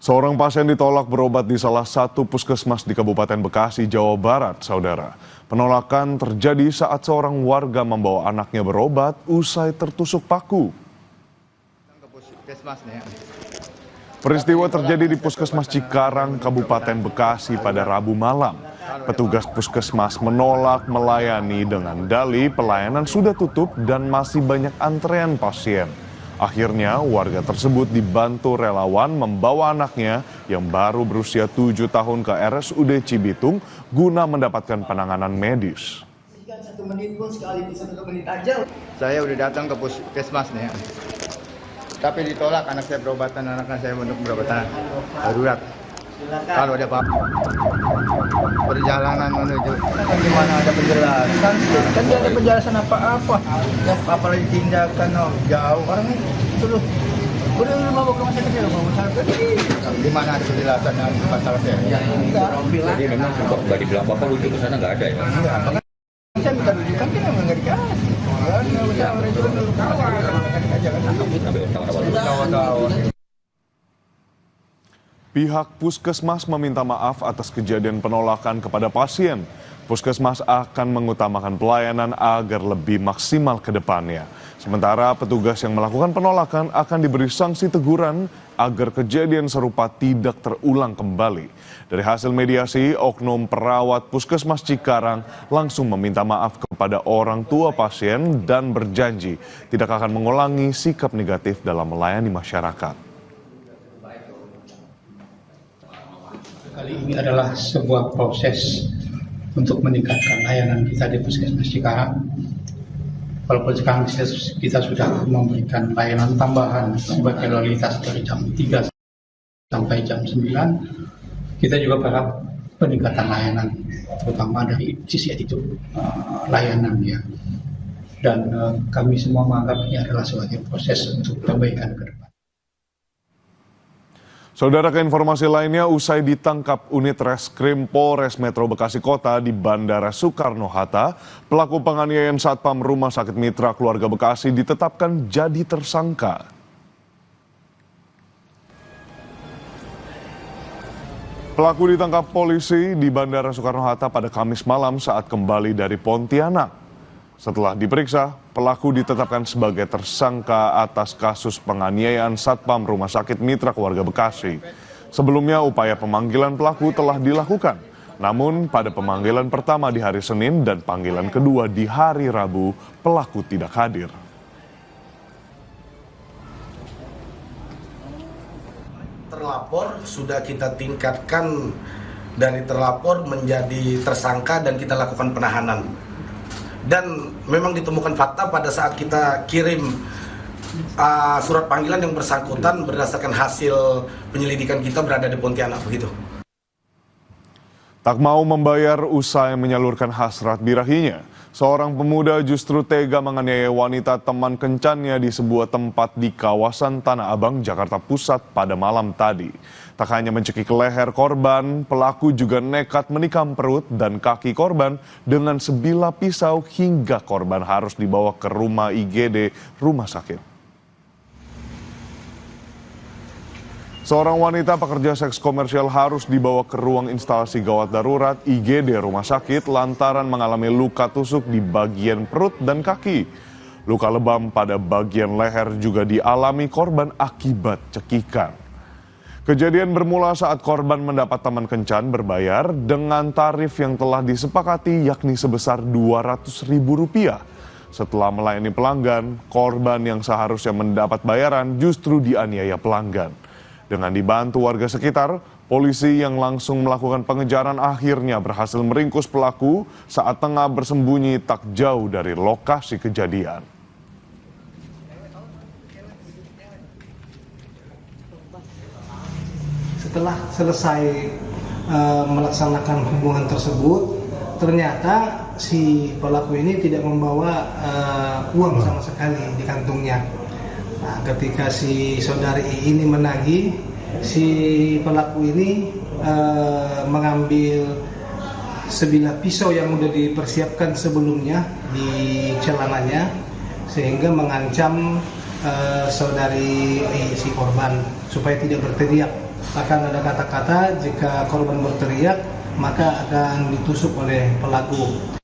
Seorang pasien ditolak berobat di salah satu puskesmas di Kabupaten Bekasi, Jawa Barat, saudara. Penolakan terjadi saat seorang warga membawa anaknya berobat usai tertusuk paku. Peristiwa terjadi di Puskesmas Cikarang, Kabupaten Bekasi pada Rabu malam. Petugas puskesmas menolak melayani dengan dalih pelayanan sudah tutup dan masih banyak antrean pasien. Akhirnya warga tersebut dibantu relawan membawa anaknya yang baru berusia 7 tahun ke RSUD Cibitung guna mendapatkan penanganan medis. Saya udah datang ke puskesmas nih, tapi ditolak anak saya berobatan, anak saya untuk berobatan darurat. Kalau ada apa-apa, perjalanan menuju gimana ada penjelasan, kan tidak ada penjelasan apa-apa, yang apalagi tindakan jauh orang itu loh. Udah mau ke rumah sakit di mana ada penjelasan dari masalah saya? Jadi memang kok nggak dibilang bapak lucu ke sana nggak ada ya? Enggak. Saya minta rujukan kan memang nggak dikasih. Nggak usah rujukan dulu. Pihak puskesmas meminta maaf atas kejadian penolakan kepada pasien. Puskesmas akan mengutamakan pelayanan agar lebih maksimal ke depannya. Sementara petugas yang melakukan penolakan akan diberi sanksi teguran agar kejadian serupa tidak terulang kembali. Dari hasil mediasi, oknum perawat Puskesmas Cikarang langsung meminta maaf kepada orang tua pasien dan berjanji tidak akan mengulangi sikap negatif dalam melayani masyarakat. Kali ini adalah sebuah proses untuk meningkatkan layanan kita di Puskesmas Cikarang. Walaupun sekarang kita sudah memberikan layanan tambahan sebagai lalu lintas dari jam 3 sampai jam 9, kita juga berharap peningkatan layanan, terutama dari sisi attitude layanan ya. Dan kami semua menganggap ini adalah sebagai proses untuk perbaikan ke depan. Saudara, ke informasi lainnya, usai ditangkap unit reskrim Polres Metro Bekasi Kota di Bandara Soekarno-Hatta, pelaku penganiayaan Satpam Rumah Sakit Mitra Keluarga Bekasi ditetapkan jadi tersangka. Pelaku ditangkap polisi di Bandara Soekarno-Hatta pada Kamis malam saat kembali dari Pontianak. Setelah diperiksa, pelaku ditetapkan sebagai tersangka atas kasus penganiayaan Satpam Rumah Sakit Mitra Keluarga Bekasi. Sebelumnya upaya pemanggilan pelaku telah dilakukan. Namun pada pemanggilan pertama di hari Senin dan panggilan kedua di hari Rabu, pelaku tidak hadir. Terlapor sudah kita tingkatkan dari terlapor menjadi tersangka dan kita lakukan penahanan. Dan memang ditemukan fakta pada saat kita kirim surat panggilan yang bersangkutan berdasarkan hasil penyelidikan kita berada di Pontianak begitu. Tak mau membayar usai menyalurkan hasrat birahinya, seorang pemuda justru tega menganiaya wanita teman kencannya di sebuah tempat di kawasan Tanah Abang, Jakarta Pusat pada malam tadi. Tak hanya mencekik leher korban, pelaku juga nekat menikam perut dan kaki korban dengan sebilah pisau hingga korban harus dibawa ke rumah IGD rumah sakit. Seorang wanita pekerja seks komersial harus dibawa ke ruang instalasi gawat darurat IGD rumah sakit lantaran mengalami luka tusuk di bagian perut dan kaki. Luka lebam pada bagian leher juga dialami korban akibat cekikan. Kejadian bermula saat korban mendapat teman kencan berbayar dengan tarif yang telah disepakati yakni sebesar Rp200.000. Setelah melayani pelanggan, korban yang seharusnya mendapat bayaran justru dianiaya pelanggan. Dengan dibantu warga sekitar, polisi yang langsung melakukan pengejaran akhirnya berhasil meringkus pelaku saat tengah bersembunyi tak jauh dari lokasi kejadian. Setelah selesai melaksanakan hubungan tersebut, ternyata si pelaku ini tidak membawa uang sama sekali di kantongnya. Nah, ketika si saudari ini menagih, si pelaku ini mengambil sebilah pisau yang sudah dipersiapkan sebelumnya di celananya, sehingga mengancam saudari si korban supaya tidak berteriak. Akan ada kata-kata jika korban berteriak maka akan ditusuk oleh pelaku.